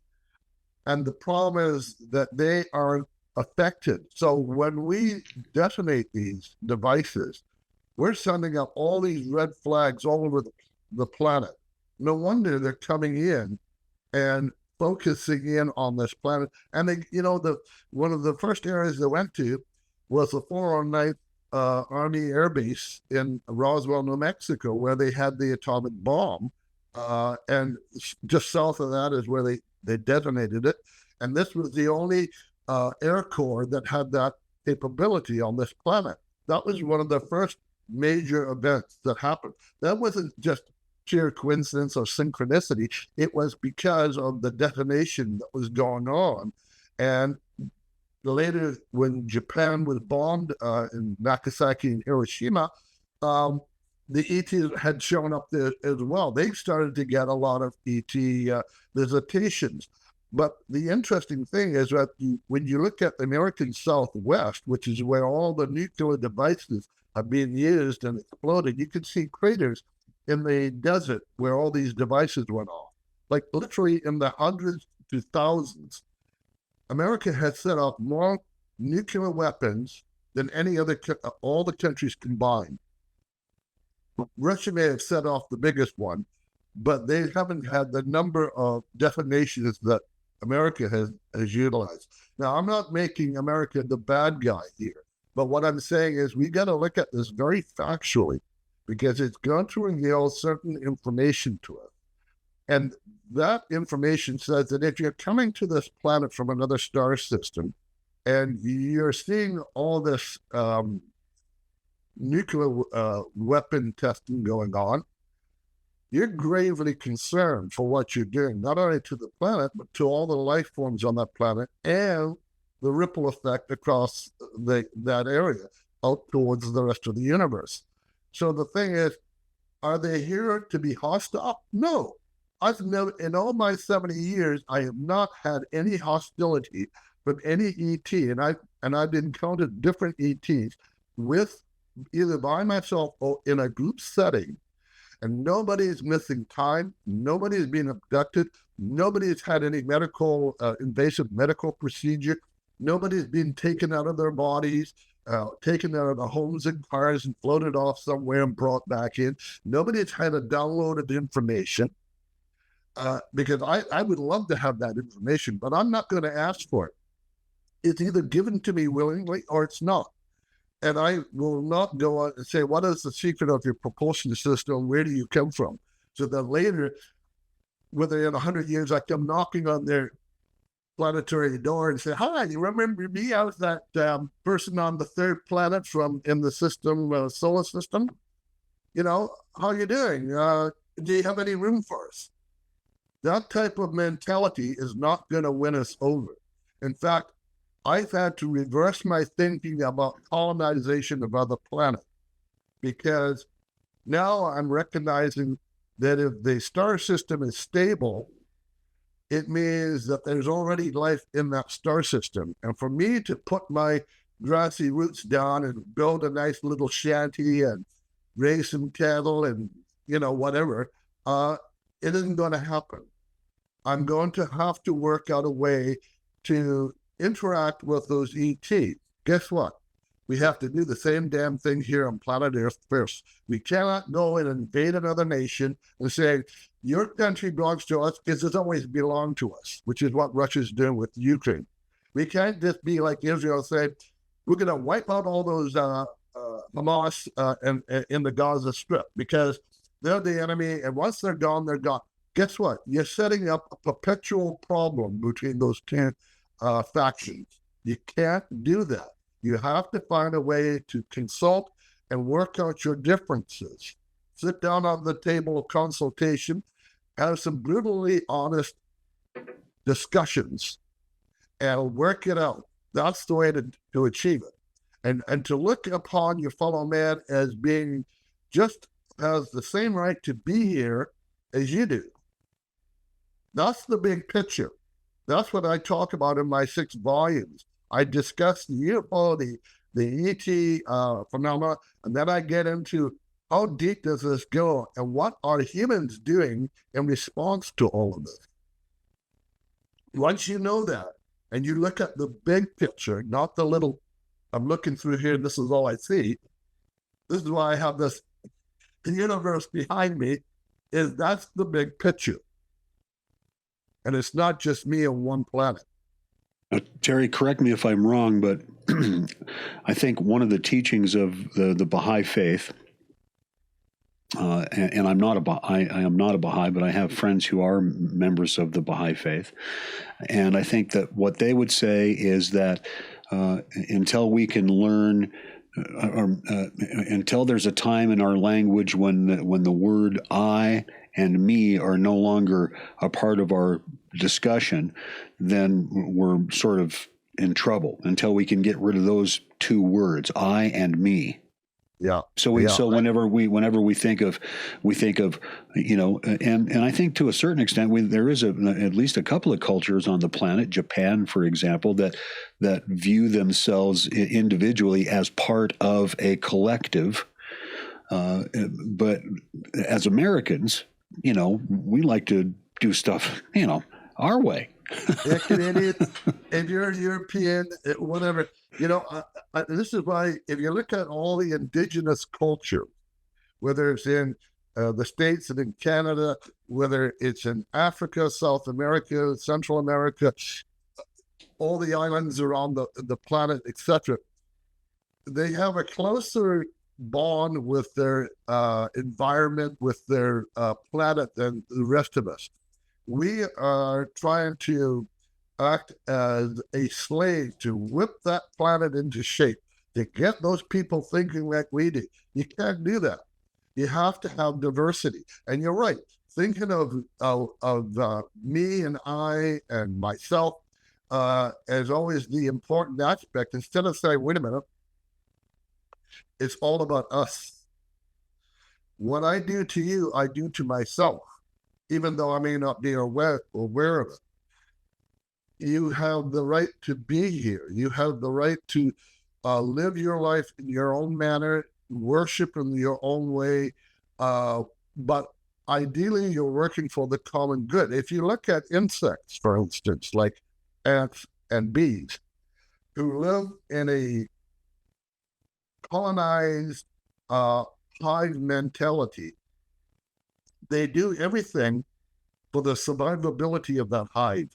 And the problem is that they are affected. So when we detonate these devices, we're sending up all these red flags all over the planet. No wonder they're coming in and focusing in on this planet. And they, one of the first areas they went to was the 409th Army Air Base in Roswell, New Mexico, where they had the atomic bomb. And just south of that is where they detonated it. And this was the only Air Corps that had that capability on this planet. That was one of the first major events that happened. That wasn't just sheer coincidence or synchronicity. It was because of the detonation that was going on. And later, when Japan was bombed in Nagasaki and Hiroshima, the ET had shown up there as well. They started to get a lot of ET visitations. But the interesting thing is that when you look at the American Southwest, which is where all the nuclear devices are being used and exploded, you can see craters in the desert where all these devices went off. Like literally in the hundreds to thousands. America has set off more nuclear weapons than all the countries combined. Russia may have set off the biggest one, but they haven't had the number of detonations that America has utilized. Now, I'm not making America the bad guy here, but what I'm saying is we got to look at this very factually, because it's going to reveal certain information to us. And that information says that if you're coming to this planet from another star system and you're seeing all this nuclear weapon testing going on, you're gravely concerned for what you're doing, not only to the planet, but to all the life forms on that planet and the ripple effect across that area out towards the rest of the universe. So the thing is, are they here to be hostile? No. I've never, in all my 70 years, I have not had any hostility from any ET, and I've encountered different ETs with either by myself or in a group setting, and nobody's missing time, nobody's been abducted, nobody's had any medical invasive medical procedure, nobody's been taken out of their bodies, taken out of the homes and cars and floated off somewhere and brought back in. Nobody's had a download of information. Because I would love to have that information, but I'm not going to ask for it. It's either given to me willingly or it's not. And I will not go on and say, what is the secret of your propulsion system? Where do you come from? So that later, whether in 100 years, I come knocking on their planetary door and say, hi, you remember me? I was that person on the third planet in the system, solar system. You know, how you doing? Do you have any room for us? That type of mentality is not going to win us over. In fact, I've had to reverse my thinking about colonization of other planets, because now I'm recognizing that if the star system is stable, it means that there's already life in that star system. And for me to put my grassy roots down and build a nice little shanty and raise some cattle and, whatever, it isn't going to happen. I'm going to have to work out a way to interact with those ETs. Guess what? We have to do the same damn thing here on planet Earth first. We cannot go and invade another nation and say, your country belongs to us because it's always belonged to us, which is what Russia's doing with Ukraine. We can't just be like Israel, say, we're going to wipe out all those Hamas in the Gaza Strip because they're the enemy, and once they're gone, they're gone. Guess what? You're setting up a perpetual problem between those two factions. You can't do that. You have to find a way to consult and work out your differences. Sit down on the table of consultation, have some brutally honest discussions, and work it out. That's the way to achieve it. And to look upon your fellow man as being just has the same right to be here as you do. That's the big picture. That's what I talk about in my 6 volumes. I discuss the UFO, the ET phenomena, and then I get into how deep does this go and what are humans doing in response to all of this. Once you know that, and you look at the big picture, not the little, I'm looking through here, this is all I see. This is why I have this universe behind me, is that's the big picture. And it's not just me on one planet. Terry, correct me if I'm wrong, but I think one of the teachings of the Baha'i faith, and I am not a Baha'i, but I have friends who are members of the Baha'i faith, and I think that what they would say is that until we can learn, until there's a time in our language when the word I and me are no longer a part of our discussion, then we're sort of in trouble until we can get rid of those 2 words, I and me. Yeah. So whenever we think of, and I think to a certain extent, there is at least a couple of cultures on the planet, Japan, for example, that view themselves individually as part of a collective. But as Americans, we like to do stuff, our way. Yeah, Canadian, if you're European, whatever, this is why if you look at all the indigenous culture, whether it's in the States and in Canada, whether it's in Africa, South America, Central America, all the islands around the planet, etc., they have a closer bond with their environment, with their planet than the rest of us. We are trying to act as a slave to whip that planet into shape, to get those people thinking like we do. You can't do that. You have to have diversity. And you're right. Thinking of me and I and myself as always the important aspect, instead of saying, wait a minute, it's all about us. What I do to you, I do to myself, even though I may not be aware of it. You have the right to be here. You have the right to live your life in your own manner, worship in your own way. But ideally, you're working for the common good. If you look at insects, for instance, like ants and bees, who live in a colonized hive mentality, they do everything for the survivability of that hive.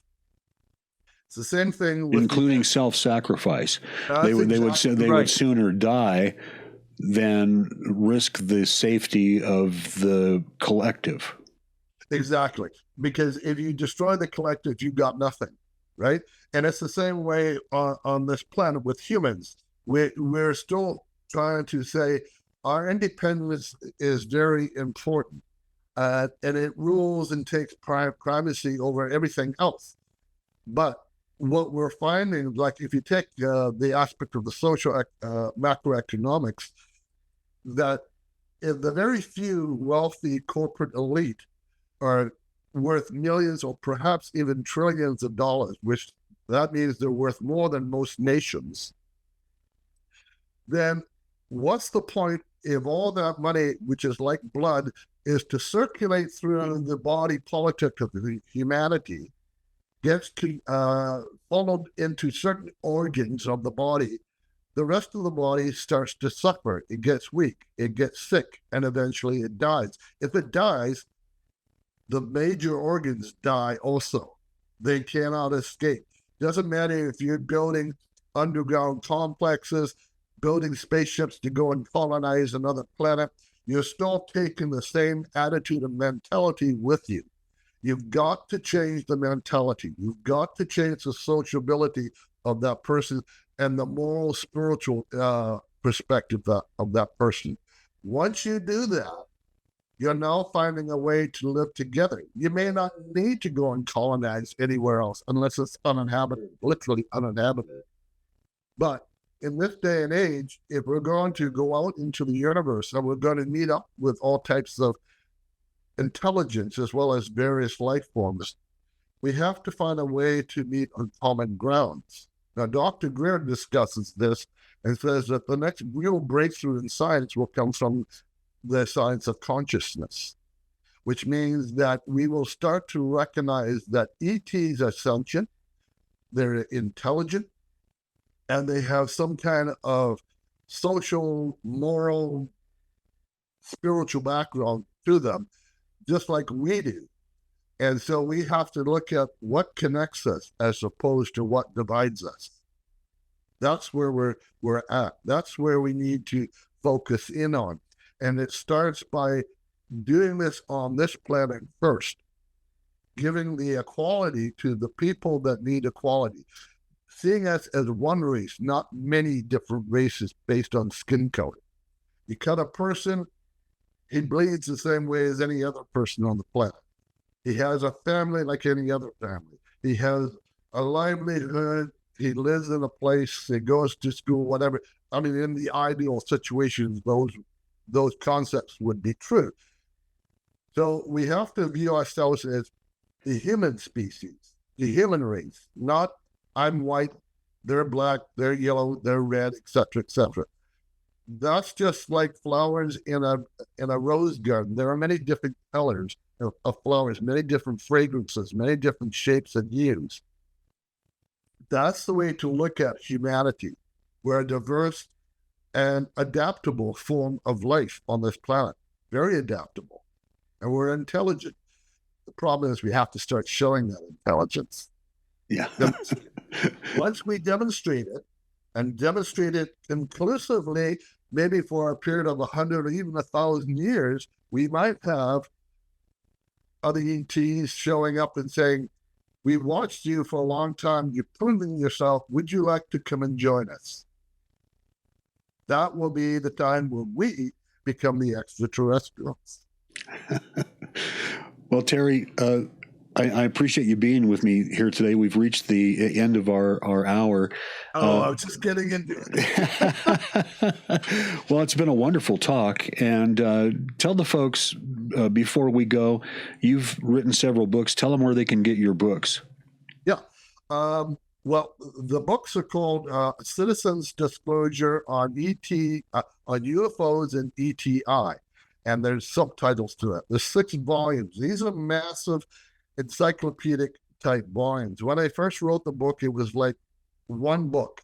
It's the same thing with including self-sacrifice. They exactly would sooner die than risk the safety of the collective. Exactly, because if you destroy the collective, you got nothing, right? And it's the same way on this planet with humans. We're still trying to say our independence is very important, and it rules and takes primacy over everything else. But what we're finding, like if you take the aspect of the social macroeconomics, that if the very few wealthy corporate elite are worth millions or perhaps even trillions of dollars, which that means they're worth more than most nations, then what's the point if all that money, which is like blood, is to circulate through the body politic of the humanity, gets funneled into certain organs of the body, the rest of the body starts to suffer. It gets weak, it gets sick, and eventually it dies. If it dies, the major organs die also. They cannot escape. Doesn't matter if you're building underground complexes, building spaceships to go and colonize another planet, you're still taking the same attitude and mentality with you. You've got to change the mentality. You've got to change the sociability of that person and the moral, spiritual perspective of that person. Once you do that, you're now finding a way to live together. You may not need to go and colonize anywhere else unless it's uninhabited, literally uninhabited. But in this day and age, if we're going to go out into the universe and we're going to meet up with all types of intelligence as well as various life forms, we have to find a way to meet on common grounds. Now, Dr. Greer discusses this and says that the next real breakthrough in science will come from the science of consciousness, which means that we will start to recognize that ETs are sentient, they're intelligent, and they have some kind of social, moral, spiritual background to them, just like we do. And so we have to look at what connects us as opposed to what divides us. That's where we're at. That's where we need to focus in on. And it starts by doing this on this planet first, giving the equality to the people that need equality, seeing us as one race, not many different races based on skin color. You cut a person, he bleeds the same way as any other person on the planet. He has a family like any other family. He has a livelihood. He lives in a place. He goes to school, whatever. I mean, in the ideal situations, those concepts would be true. So we have to view ourselves as the human species, the human race, not I'm white, they're black, they're yellow, they're red, etc., etc. That's just like flowers in a rose garden. There are many different colors of flowers, many different fragrances, many different shapes and hues. That's the way to look at humanity. We're a diverse and adaptable form of life on this planet, very adaptable, and we're intelligent. The problem is we have to start showing that intelligence. Yeah. Once we demonstrate it, and demonstrate it conclusively maybe for a period of 100 or even 1,000 years, we might have other ETs showing up and saying, "We've watched you for a long time. You've proven yourself. Would you like to come and join us?" That will be the time when we become the extraterrestrials. Well, Terry, I appreciate you being with me here today. We've reached the end of our hour. I was just getting into it. Well, it's been a wonderful talk. And tell the folks before we go, you've written several books. Tell them where they can get your books. Yeah. Well, the books are called Citizens Disclosure on on UFOs and ETI. And there's subtitles to it. There's 6 volumes. These are massive encyclopedic type volumes. When I first wrote the book, it was like one book,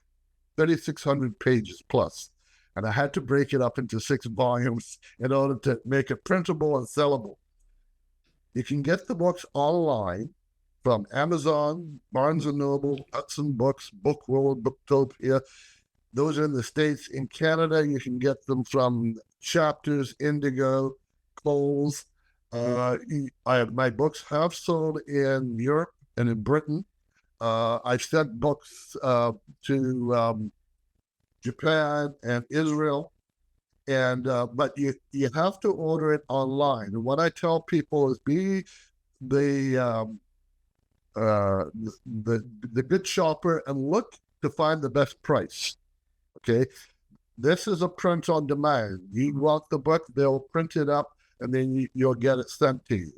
3,600 pages plus. And I had to break it up into 6 volumes in order to make it printable and sellable. You can get the books online from Amazon, Barnes & Noble, Hudson Books, Book World, Booktopia. Those are in the States. In Canada, you can get them from Chapters, Indigo, Coles. My books have sold in Europe and in Britain. I've sent books to Japan and Israel, and but you have to order it online. And what I tell people is be the good shopper and look to find the best price. Okay, this is a print on demand. You want the book, they'll print it up, and then you'll get it sent to you.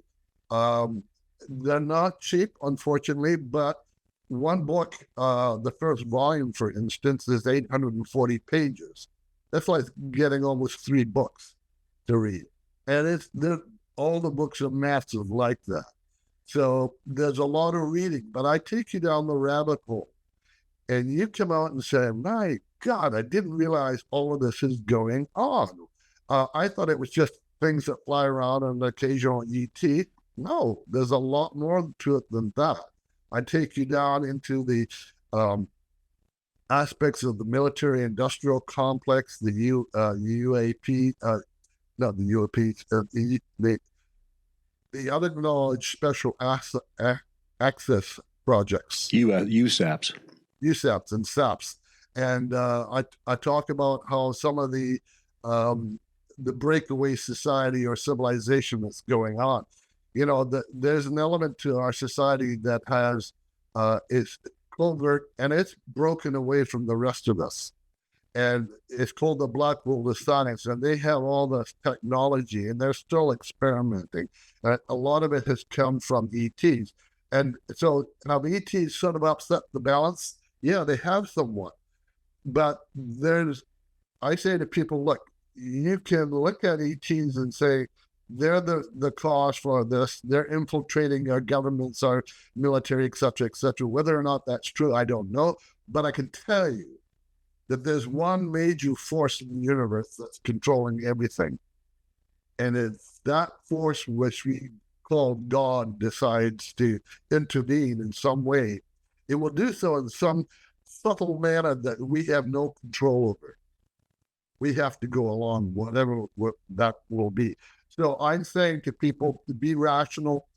They're not cheap, unfortunately, but one book, the first volume, for instance, is 840 pages. That's like getting almost 3 books to read. And all the books are massive like that. So there's a lot of reading, but I take you down the rabbit hole. And you come out and say, "My God, I didn't realize all of this is going on. I thought it was just things that fly around and occasional ET. No, there's a lot more to it than that." I take you down into the aspects of the military-industrial complex, the UAP, not the UAP, the unacknowledged special access projects. USAPs. USAPs and SAPs. And I talk about how some of the breakaway society or civilization that's going on. You know, there's an element to our society that has it's covert and it's broken away from the rest of us. And it's called the Black World of Science, and they have all this technology, and they're still experimenting. A lot of it has come from ETs. And so have ETs sort of upset the balance? Yeah, they have somewhat. But I say to people, look, you can look at ETs and say, they're the cause for this. They're infiltrating our governments, our military, et cetera, et cetera. Whether or not that's true, I don't know. But I can tell you that there's one major force in the universe that's controlling everything. And it's that force which we call God decides to intervene in some way. It will do so in some subtle manner that we have no control over. We have to go along, whatever that will be. So I'm saying to people to be rational,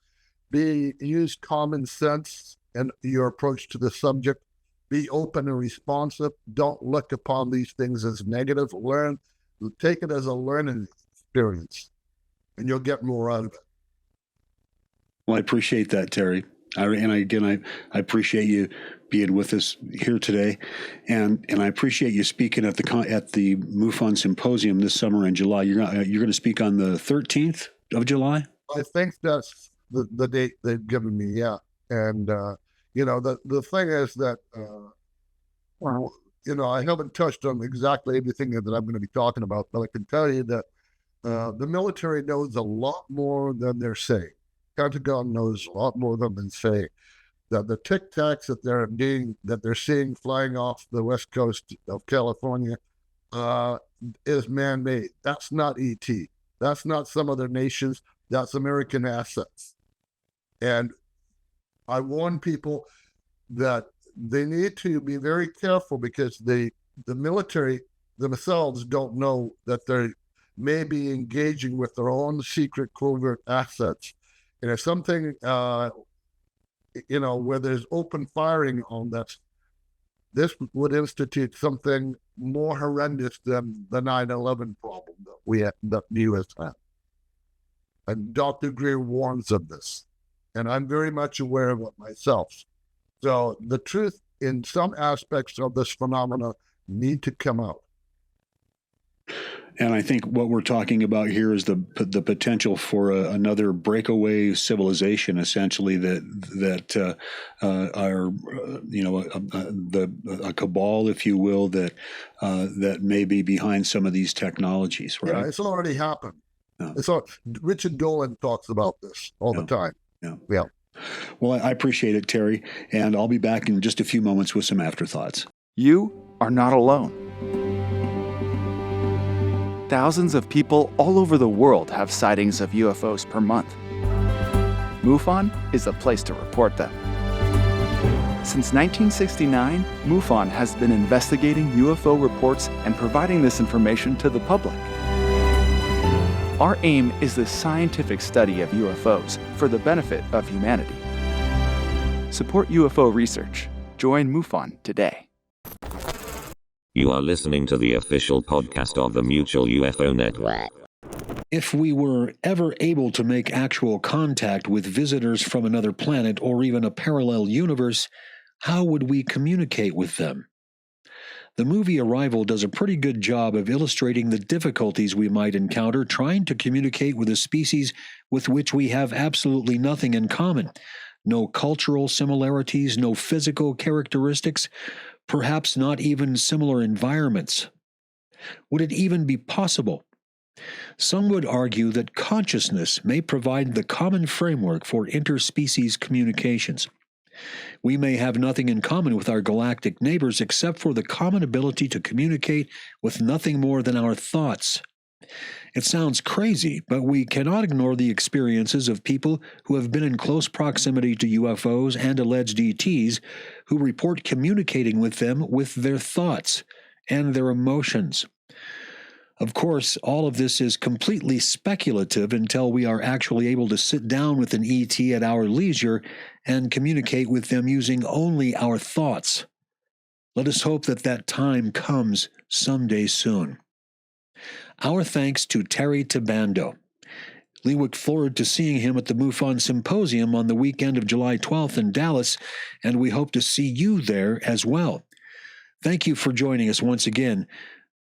use common sense in your approach to the subject, be open and responsive. Don't look upon these things as negative. Take it as a learning experience, and you'll get more out of it. Well, I appreciate that, Terry. I appreciate you being with us here today, and I appreciate you speaking at the MUFON Symposium this summer in July. You're going to speak on the 13th of July. I think that's the date they've given me. Yeah, and the thing is that I haven't touched on exactly everything that I'm going to be talking about, but I can tell you that the military knows a lot more than they're saying. Pentagon knows a lot more than they're saying. That the Tic Tacs that they're seeing flying off the west coast of California is man-made. That's not ET. That's not some other nations. That's American assets. And I warn people that they need to be very careful because the military themselves don't know that they may be engaging with their own secret covert assets. And if something, where there's open firing on this would institute something more horrendous than the 9/11 problem that the U.S. had. And Dr. Greer warns of this. And I'm very much aware of it myself. So the truth in some aspects of this phenomena need to come out. And I think what we're talking about here is the potential for another breakaway civilization, essentially that are a cabal, if you will, that may be behind some of these technologies. Right? Yeah, it's already happened. Yeah. Richard Dolan talks about this all the time. Yeah. Well, I appreciate it, Terry, and I'll be back in just a few moments with some afterthoughts. You are not alone. Thousands of people all over the world have sightings of UFOs per month. MUFON is the place to report them. Since 1969, MUFON has been investigating UFO reports and providing this information to the public. Our aim is the scientific study of UFOs for the benefit of humanity. Support UFO research. Join MUFON today. You are listening to the official podcast of the Mutual UFO Network. If we were ever able to make actual contact with visitors from another planet or even a parallel universe, how would we communicate with them? The movie Arrival does a pretty good job of illustrating the difficulties we might encounter trying to communicate with a species with which we have absolutely nothing in common. No cultural similarities, no physical characteristics, perhaps not even similar environments. Would it even be possible? Some would argue that consciousness may provide the common framework for interspecies communications. We may have nothing in common with our galactic neighbors except for the common ability to communicate with nothing more than our thoughts. It sounds crazy, but we cannot ignore the experiences of people who have been in close proximity to UFOs and alleged ETs who report communicating with them with their thoughts and their emotions. Of course, all of this is completely speculative until we are actually able to sit down with an ET at our leisure and communicate with them using only our thoughts. Let us hope that that time comes someday soon. Our thanks to Terry Tibando. We look forward to seeing him at the MUFON Symposium on the weekend of July 12th in Dallas, and we hope to see you there as well. Thank you for joining us once again.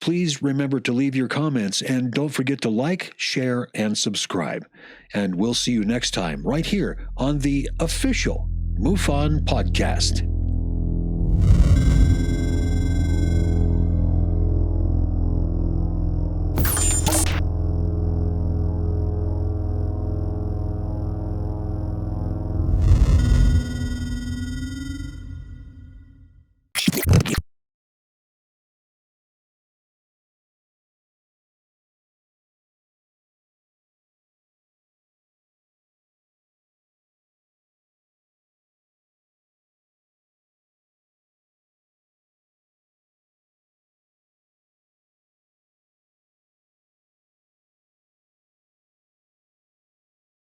Please remember to leave your comments, and don't forget to like, share, and subscribe. And we'll see you next time right here on the official MUFON Podcast.